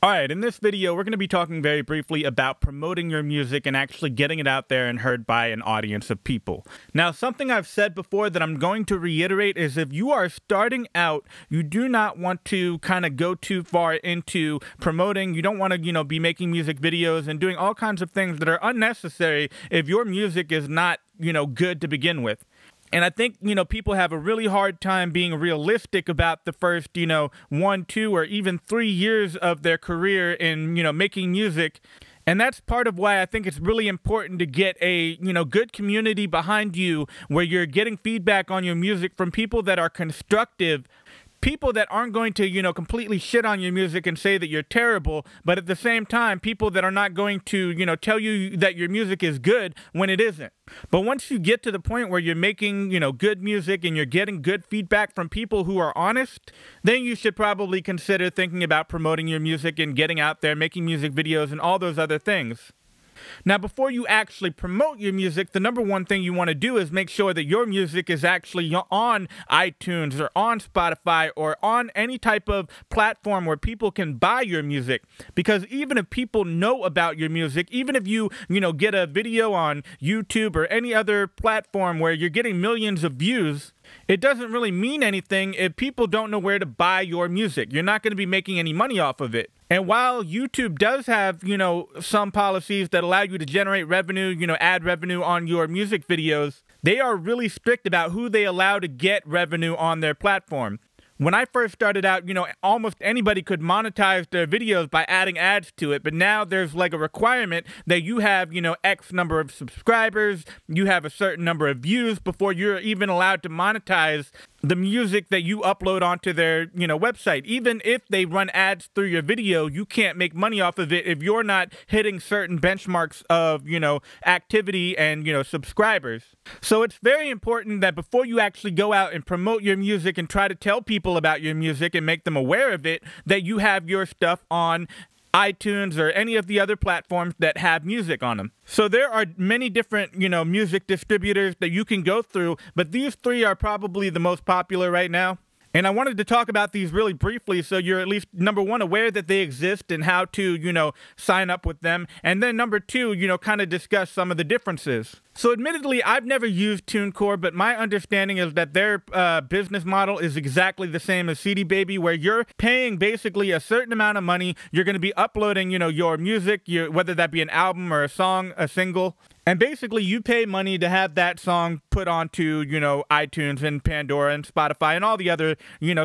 Alright, in this video, we're going to be talking very briefly about promoting your music and actually getting it out there and heard by an audience of people. Now, something I've said before that I'm going to reiterate is if you are starting out, you do not want to kind of go too far into promoting. You don't want to, be making music videos and doing all kinds of things that are unnecessary if your music is not, good to begin with. And I think, people have a really hard time being realistic about the first, 1, 2, or even 3 years of their career in, making music. And that's part of why I think it's really important to get a, good community behind you where you're getting feedback on your music from people that are constructive. People that aren't going to, completely shit on your music and say that you're terrible, but at the same time, people that are not going to, tell you that your music is good when it isn't. But once you get to the point where you're making, good music and you're getting good feedback from people who are honest, then you should probably consider thinking about promoting your music and getting out there, making music videos and all those other things. Now, before you actually promote your music, the number one thing you want to do is make sure that your music is actually on iTunes or on Spotify or on any type of platform where people can buy your music. Because even if people know about your music, even if you, get a video on YouTube or any other platform where you're getting millions of views, it doesn't really mean anything if people don't know where to buy your music. You're not going to be making any money off of it. And while YouTube does have, some policies that allow you to generate revenue, ad revenue on your music videos, they are really strict about who they allow to get revenue on their platform. When I first started out, almost anybody could monetize their videos by adding ads to it. But now there's like a requirement that you have, X number of subscribers, you have a certain number of views before you're even allowed to monetize the music that you upload onto their, website. Even if they run ads through your video, you can't make money off of it if you're not hitting certain benchmarks of, activity and, subscribers. So it's very important that before you actually go out and promote your music and try to tell people about your music and make them aware of it, that you have your stuff on iTunes or any of the other platforms that have music on them. So there are many different, music distributors that you can go through, but these three are probably the most popular right now. And I wanted to talk about these really briefly so you're at least, number one, aware that they exist and how to, sign up with them. And then number two, kind of discuss some of the differences. So admittedly, I've never used TuneCore, but my understanding is that their business model is exactly the same as CD Baby, where you're paying basically a certain amount of money. You're going to be uploading, your music, whether that be an album or a song, a single. And basically, you pay money to have that song put onto, iTunes and Pandora and Spotify and all the other,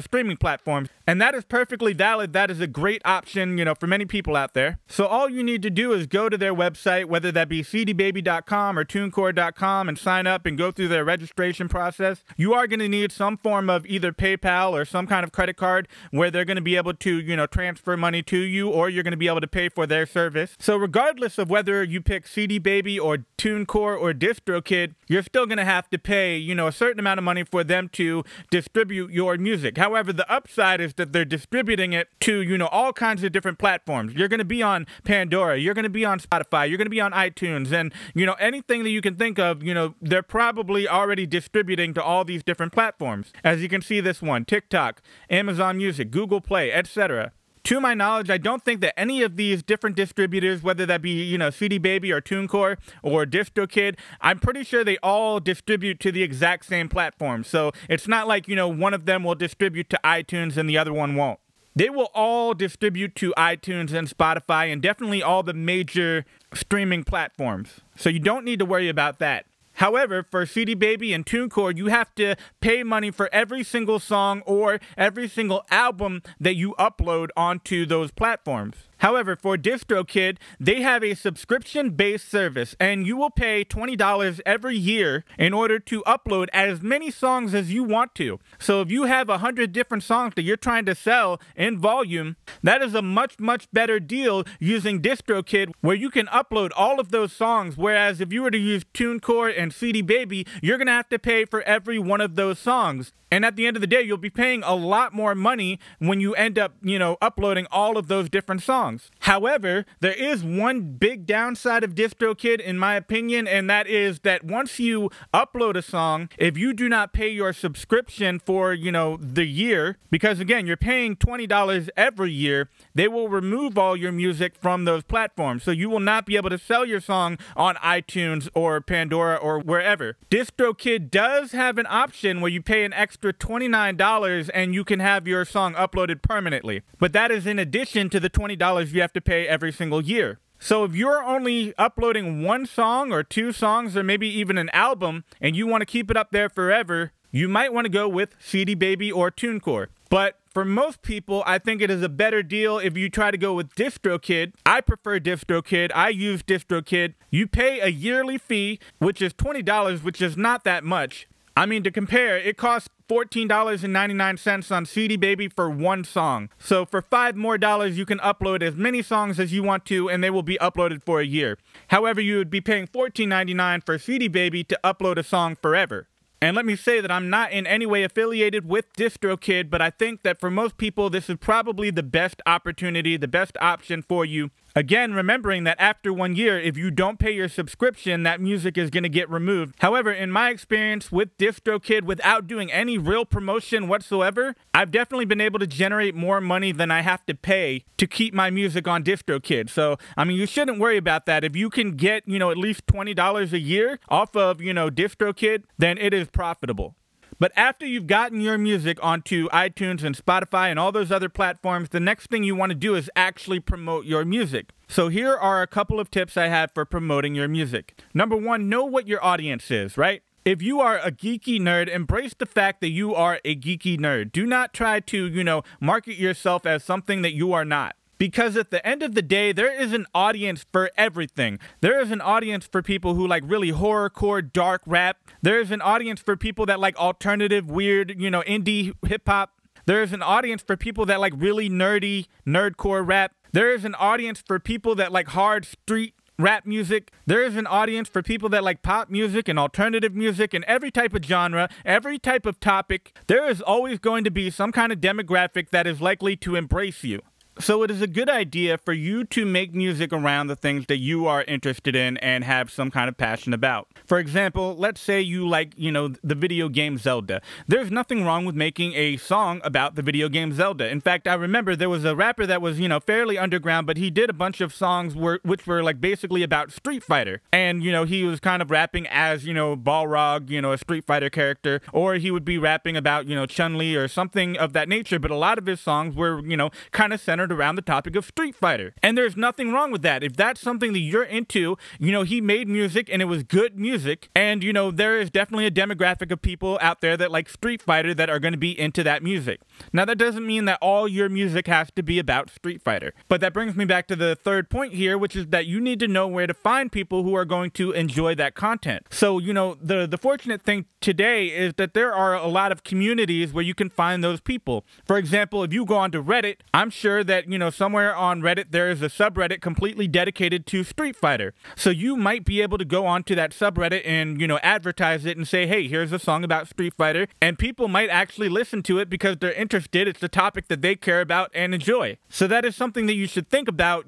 streaming platforms. And that is perfectly valid. That is a great option, for many people out there. So all you need to do is go to their website, whether that be cdbaby.com or TuneCore.com, and sign up and go through their registration process. You are going to need some form of either PayPal or some kind of credit card where they're going to be able to, transfer money to you, or you're going to be able to pay for their service. So regardless of whether you pick CD Baby or TuneCore or DistroKid, you're still going to have to pay, a certain amount of money for them to distribute your music. However, the upside is that they're distributing it to, all kinds of different platforms. You're going to be on Pandora, you're going to be on Spotify, you're going to be on iTunes, and, anything that you can think of, they're probably already distributing to all these different platforms. As you can see this one, TikTok, Amazon Music, Google Play, etc. To my knowledge, I don't think that any of these different distributors, whether that be, CD Baby or TuneCore or DistroKid, I'm pretty sure they all distribute to the exact same platform. So it's not like, one of them will distribute to iTunes and the other one won't. They will all distribute to iTunes and Spotify and definitely all the major streaming platforms. So you don't need to worry about that. However, for CD Baby and TuneCore, you have to pay money for every single song or every single album that you upload onto those platforms. However, for DistroKid, they have a subscription-based service, and you will pay $20 every year in order to upload as many songs as you want to. So if you have 100 different songs that you're trying to sell in volume, that is a much, much better deal using DistroKid, where you can upload all of those songs, whereas if you were to use TuneCore and CD Baby, you're going to have to pay for every one of those songs. And at the end of the day, you'll be paying a lot more money when you end up, uploading all of those different songs. However, there is one big downside of DistroKid, in my opinion, and that is that once you upload a song, if you do not pay your subscription for, the year, because again, you're paying $20 every year, they will remove all your music from those platforms. So you will not be able to sell your song on iTunes or Pandora or wherever. DistroKid does have an option where you pay an extra $29 and you can have your song uploaded permanently. But that is in addition to the $20 you have to pay every single year. So if you're only uploading one song or two songs or maybe even an album and you want to keep it up there forever, you might want to go with CD Baby or TuneCore. But for most people, I think it is a better deal if you try to go with DistroKid. I prefer DistroKid. I use DistroKid. You pay a yearly fee, which is $20, which is not that much. I mean, to compare, it costs $14.99 on CD Baby for one song. So for $5 more, you can upload as many songs as you want to, and they will be uploaded for a year. However, you would be paying $14.99 for CD Baby to upload a song forever. And let me say that I'm not in any way affiliated with DistroKid, but I think that for most people, this is probably the best opportunity, the best option for you. Again, remembering that after 1 year, if you don't pay your subscription, that music is going to get removed. However, in my experience with DistroKid, without doing any real promotion whatsoever, I've definitely been able to generate more money than I have to pay to keep my music on DistroKid. So, I mean, you shouldn't worry about that. If you can get, at least $20 a year off of, DistroKid, then it is profitable. But after you've gotten your music onto iTunes and Spotify and all those other platforms, the next thing you want to do is actually promote your music. So here are a couple of tips I have for promoting your music. Number one, know what your audience is, right? If you are a geeky nerd, embrace the fact that you are a geeky nerd. Do not try to, market yourself as something that you are not. Because at the end of the day, there is an audience for everything. There is an audience for people who like really horrorcore, dark rap. There is an audience for people that like alternative, weird, indie hip-hop. There is an audience for people that like really nerdy, nerdcore rap. There is an audience for people that like hard street rap music. There is an audience for people that like pop music and alternative music and every type of genre, every type of topic. There is always going to be some kind of demographic that is likely to embrace you. So it is a good idea for you to make music around the things that you are interested in and have some kind of passion about. For example, let's say you like, the video game Zelda. There's nothing wrong with making a song about the video game Zelda. In fact, I remember there was a rapper that was, fairly underground, but he did a bunch of songs which were like basically about Street Fighter. And, he was kind of rapping as, Balrog, a Street Fighter character, or he would be rapping about, Chun-Li or something of that nature. But a lot of his songs were, kind of centered around the topic of Street Fighter. And there's nothing wrong with that. If that's something that you're into, he made music and it was good music. And, there is definitely a demographic of people out there that like Street Fighter that are going to be into that music. Now, that doesn't mean that all your music has to be about Street Fighter. But that brings me back to the third point here, which is that you need to know where to find people who are going to enjoy that content. So, the fortunate thing today is that there are a lot of communities where you can find those people. For example, if you go onto Reddit, I'm sure that somewhere on Reddit there is a subreddit completely dedicated to Street Fighter. So you might be able to go onto that subreddit and, advertise it and say, hey, here's a song about Street Fighter, and people might actually listen to it because they're interested. It's the topic that they care about and enjoy. So that is something that you should think about,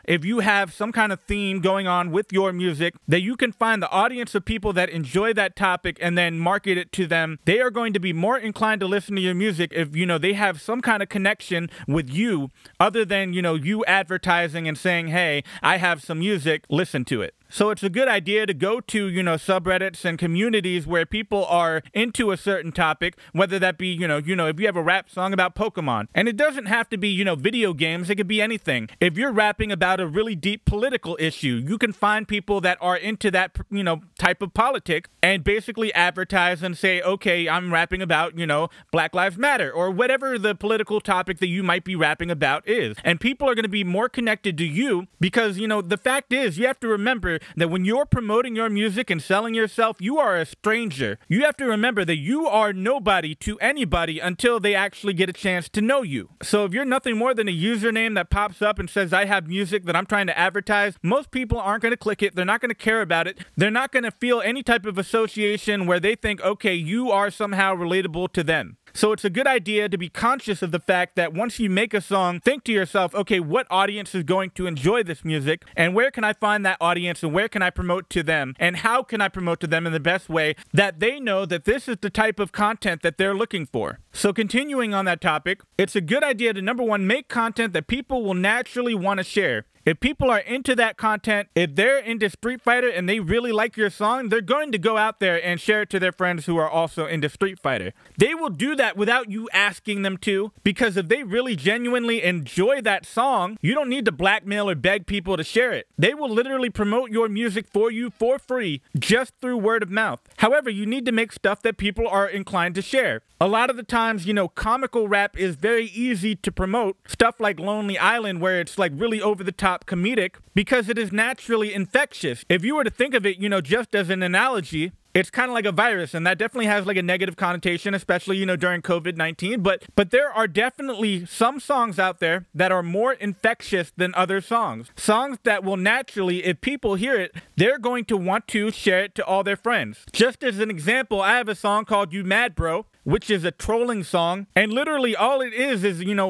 if you have some kind of theme going on with your music, that you can find the audience of people that enjoy that topic and then market it to them. They are going to be more inclined to listen to your music if, they have some kind of connection with you, other than, you advertising and saying, hey, I have some music, listen to it. So it's a good idea to go to, subreddits and communities where people are into a certain topic, whether that be, if you have a rap song about Pokemon. And it doesn't have to be, video games. It could be anything. If you're rapping about a really deep political issue, you can find people that are into that, type of politics and basically advertise and say, okay, I'm rapping about, Black Lives Matter or whatever the political topic that you might be rapping about is. And people are going to be more connected to you because, the fact is, you have to remember, that when you're promoting your music and selling yourself, you are a stranger. You have to remember that you are nobody to anybody until they actually get a chance to know you. So if you're nothing more than a username that pops up and says, I have music that I'm trying to advertise, most people aren't going to click it. They're not going to care about it. They're not going to feel any type of association where they think, okay, you are somehow relatable to them. So it's a good idea to be conscious of the fact that once you make a song, think to yourself, okay, what audience is going to enjoy this music, and where can I find that audience, and where can I promote to them, and how can I promote to them in the best way that they know that this is the type of content that they're looking for. So continuing on that topic, it's a good idea to, number one, make content that people will naturally want to share. If people are into that content, if they're into Street Fighter and they really like your song, they're going to go out there and share it to their friends who are also into Street Fighter. They will do that without you asking them to, because if they really genuinely enjoy that song, you don't need to blackmail or beg people to share it. They will literally promote your music for you for free just through word of mouth. However, you need to make stuff that people are inclined to share. A lot of the times, comical rap is very easy to promote. Stuff like Lonely Island, where it's like really over the top comedic, because it is naturally infectious. If you were to think of it, just as an analogy, it's kind of like a virus, and that definitely has like a negative connotation, especially, during COVID-19. But there are definitely some songs out there that are more infectious than other songs. Songs that will naturally, if people hear it, they're going to want to share it to all their friends. Just as an example, I have a song called You Mad Bro, which is a trolling song, and literally all it is,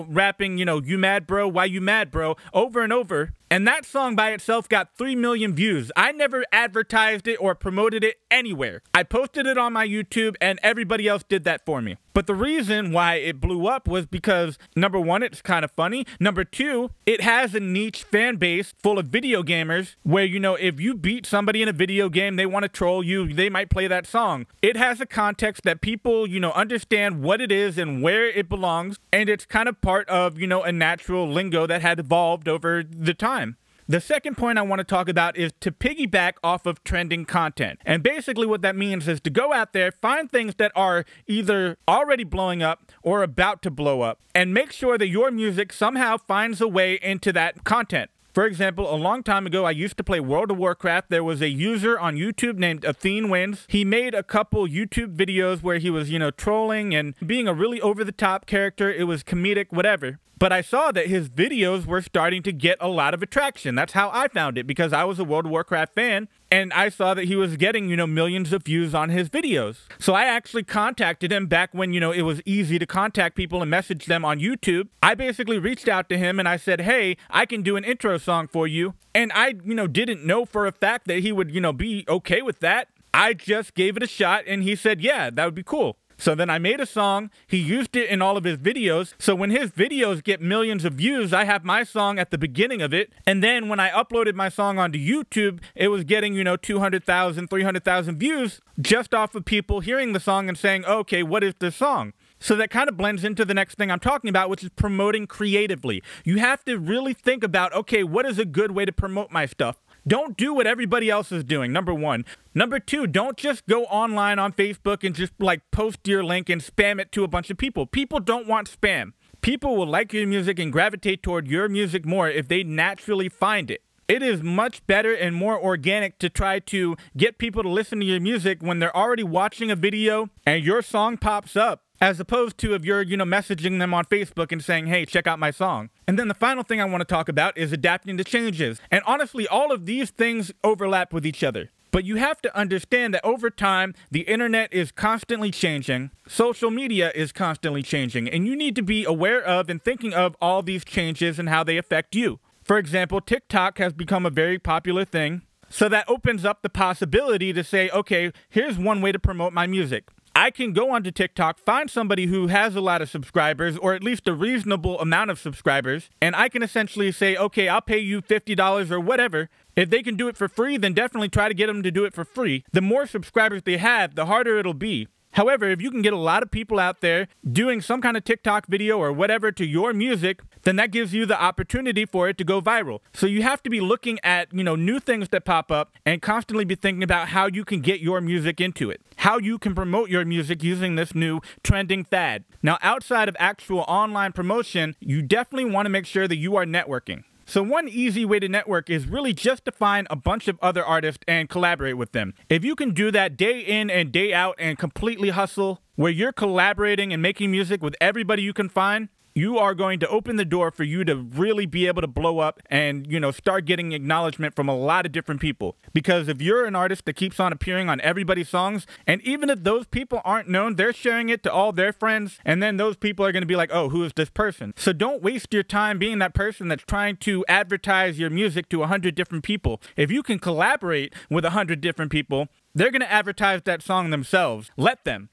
rapping, you mad bro, why you mad bro, over and over. And that song by itself got 3 million views. I never advertised it or promoted it anywhere. I posted it on my YouTube and everybody else did that for me. But the reason why it blew up was because, number one, it's kind of funny. Number two, it has a niche fan base full of video gamers where, if you beat somebody in a video game, they want to troll you, they might play that song. It has a context that people, understand what it is and where it belongs. And it's kind of part of, a natural lingo that had evolved over the time. The second point I want to talk about is to piggyback off of trending content. And basically what that means is to go out there, find things that are either already blowing up or about to blow up, and make sure that your music somehow finds a way into that content. For example, a long time ago, I used to play World of Warcraft. There was a user on YouTube named Athene Wins. He made a couple YouTube videos where he was, trolling and being a really over-the-top character. It was comedic, whatever. But I saw that his videos were starting to get a lot of attraction. That's how I found it, because I was a World of Warcraft fan, and I saw that he was getting, millions of views on his videos. So I actually contacted him back when, it was easy to contact people and message them on YouTube. I basically reached out to him and I said, hey, I can do an intro song for you. And I, didn't know for a fact that he would, be okay with that. I just gave it a shot and he said, yeah, that would be cool. So then I made a song, he used it in all of his videos, so when his videos get millions of views, I have my song at the beginning of it, and then when I uploaded my song onto YouTube, it was getting, 200,000, 300,000 views just off of people hearing the song and saying, okay, what is this song? So that kind of blends into the next thing I'm talking about, which is promoting creatively. You have to really think about, okay, what is a good way to promote my stuff? Don't do what everybody else is doing, number one. Number two, don't just go online on Facebook and just post your link and spam it to a bunch of people. People don't want spam. People will like your music and gravitate toward your music more if they naturally find it. It is much better and more organic to try to get people to listen to your music when they're already watching a video and your song pops up, as opposed to if you're, messaging them on Facebook and saying, hey, check out my song. And then the final thing I want to talk about is adapting to changes. And honestly, all of these things overlap with each other. But you have to understand that over time, the internet is constantly changing, social media is constantly changing, and you need to be aware of and thinking of all these changes and how they affect you. For example, TikTok has become a very popular thing. So that opens up the possibility to say, okay, here's one way to promote my music. I can go onto TikTok, find somebody who has a lot of subscribers, or at least a reasonable amount of subscribers, and I can essentially say, okay, I'll pay you $50 or whatever. If they can do it for free, then definitely try to get them to do it for free. The more subscribers they have, the harder it'll be. However, if you can get a lot of people out there doing some kind of TikTok video or whatever to your music, then that gives you the opportunity for it to go viral. So you have to be looking at, new things that pop up and constantly be thinking about how you can get your music into it, how you can promote your music using this new trending fad. Now, outside of actual online promotion, you definitely want to make sure that you are networking. So one easy way to network is really just to find a bunch of other artists and collaborate with them. If you can do that day in and day out and completely hustle, where you're collaborating and making music with everybody you can find, you are going to open the door for you to really be able to blow up and, start getting acknowledgement from a lot of different people. Because if you're an artist that keeps on appearing on everybody's songs, and even if those people aren't known, they're sharing it to all their friends, and then those people are going to be like, oh, who is this person? So don't waste your time being that person that's trying to advertise your music to 100 different people. If you can collaborate with 100 different people, they're going to advertise that song themselves. Let them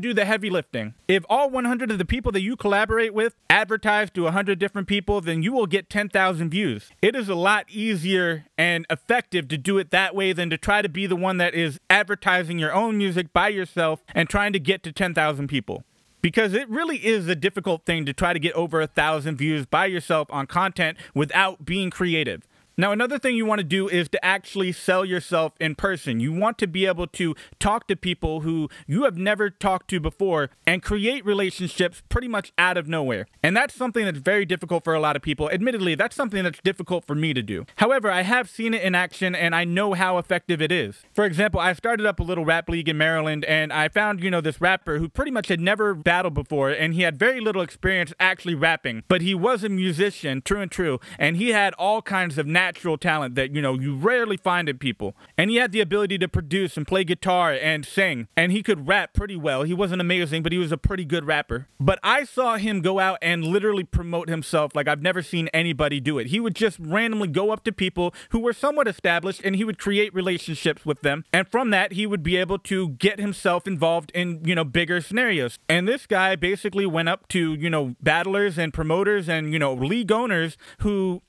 do the heavy lifting. If all 100 of the people that you collaborate with advertise to 100 different people, then you will get 10,000 views. It is a lot easier and effective to do it that way than to try to be the one that is advertising your own music by yourself and trying to get to 10,000 people. Because it really is a difficult thing to try to get over 1,000 views by yourself on content without being creative. Now, another thing you want to do is to actually sell yourself in person. You want to be able to talk to people who you have never talked to before and create relationships pretty much out of nowhere. And that's something that's very difficult for a lot of people. Admittedly, that's something that's difficult for me to do. However, I have seen it in action and I know how effective it is. For example, I started up a little rap league in Maryland and I found, this rapper who pretty much had never battled before and he had very little experience actually rapping, but he was a musician, true, and he had all kinds of natural talent that, you rarely find in people. And he had the ability to produce and play guitar and sing. And he could rap pretty well. He wasn't amazing, but he was a pretty good rapper. But I saw him go out and literally promote himself like I've never seen anybody do it. He would just randomly go up to people who were somewhat established and he would create relationships with them. And from that, he would be able to get himself involved in, bigger scenarios. And this guy basically went up to, battlers and promoters and, league owners who,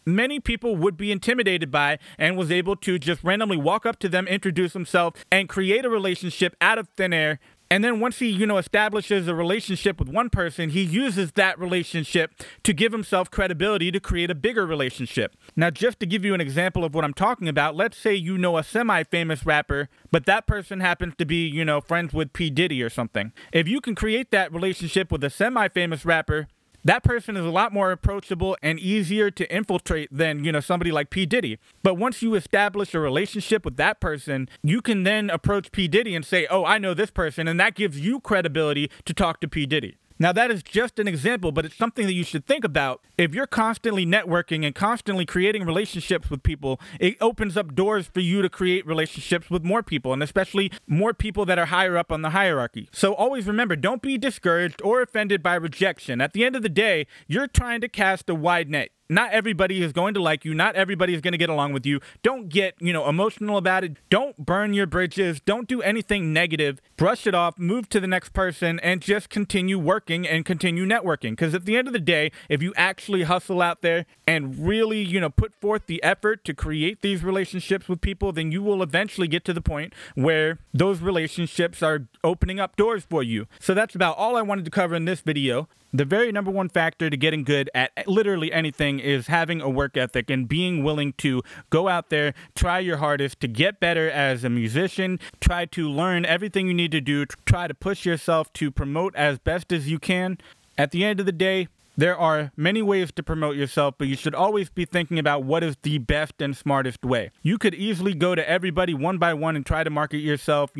many people would be intimidated by and was able to just randomly walk up to them, introduce himself, and create a relationship out of thin air. And then once he, establishes a relationship with one person, he uses that relationship to give himself credibility to create a bigger relationship. Now, just to give you an example of what I'm talking about, let's say you know a semi-famous rapper, but that person happens to be, friends with P. Diddy or something. If you can create that relationship with a semi-famous rapper, that person is a lot more approachable and easier to infiltrate than, somebody like P. Diddy. But once you establish a relationship with that person, you can then approach P. Diddy and say, oh, I know this person, and that gives you credibility to talk to P. Diddy. Now, that is just an example, but it's something that you should think about. If you're constantly networking and constantly creating relationships with people, it opens up doors for you to create relationships with more people, and especially more people that are higher up on the hierarchy. So always remember, don't be discouraged or offended by rejection. At the end of the day, you're trying to cast a wide net. Not everybody is going to like you. Not everybody is going to get along with you. Don't get, emotional about it. Don't burn your bridges. Don't do anything negative. Brush it off, move to the next person, and just continue working and continue networking. Because at the end of the day, if you actually hustle out there and really, put forth the effort to create these relationships with people, then you will eventually get to the point where those relationships are opening up doors for you. So that's about all I wanted to cover in this video. The very number one factor to getting good at literally anything is having a work ethic and being willing to go out there, try your hardest to get better as a musician, try to learn everything you need to do, try to push yourself to promote as best as you can. At the end of the day, there are many ways to promote yourself, but you should always be thinking about what is the best and smartest way. You could easily go to everybody one by one and try to market yourself,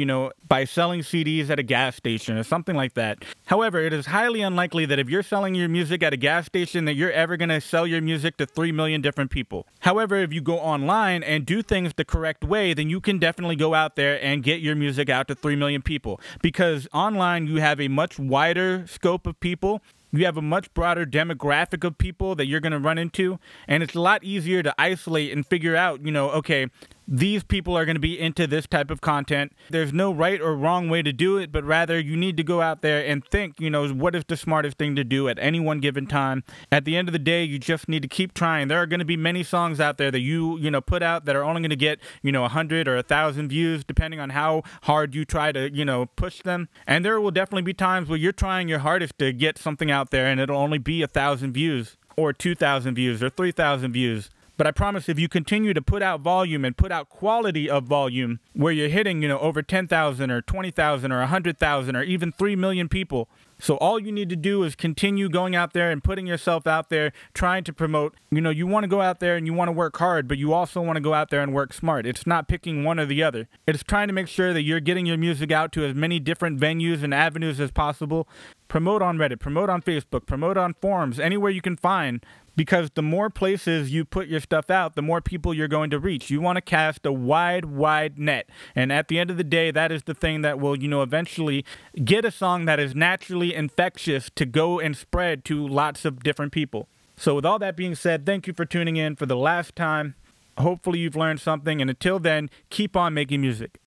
by selling CDs at a gas station or something like that. However, it is highly unlikely that if you're selling your music at a gas station that you're ever going to sell your music to 3 million different people. However, if you go online and do things the correct way, then you can definitely go out there and get your music out to 3 million people. Because online, you have a much wider scope of people. You have a much broader demographic of people that you're going to run into, and it's a lot easier to isolate and figure out, okay, these people are going to be into this type of content. There's no right or wrong way to do it, but rather you need to go out there and think, what is the smartest thing to do at any one given time. At the end of the day, you just need to keep trying. There are going to be many songs out there that you put out that are only going to get, 100 or 1,000 views, depending on how hard you try to, push them. And there will definitely be times where you're trying your hardest to get something out there and it'll only be 1,000 views or 2,000 views or 3,000 views. But I promise if you continue to put out volume and put out quality of volume where you're hitting, over 10,000 or 20,000 or 100,000 or even 3 million people, So all you need to do is continue going out there and putting yourself out there, trying to promote. You want to go out there and you want to work hard, but you also want to go out there and work smart. It's not picking one or the other. It's trying to make sure that you're getting your music out to as many different venues and avenues as possible. Promote on Reddit, promote on Facebook, promote on forums, anywhere you can find. Because the more places you put your stuff out, the more people you're going to reach. You want to cast a wide, wide net. And at the end of the day, that is the thing that will, eventually get a song that is naturally infectious to go and spread to lots of different people. So with all that being said, thank you for tuning in for the last time. Hopefully you've learned something. And until then, keep on making music.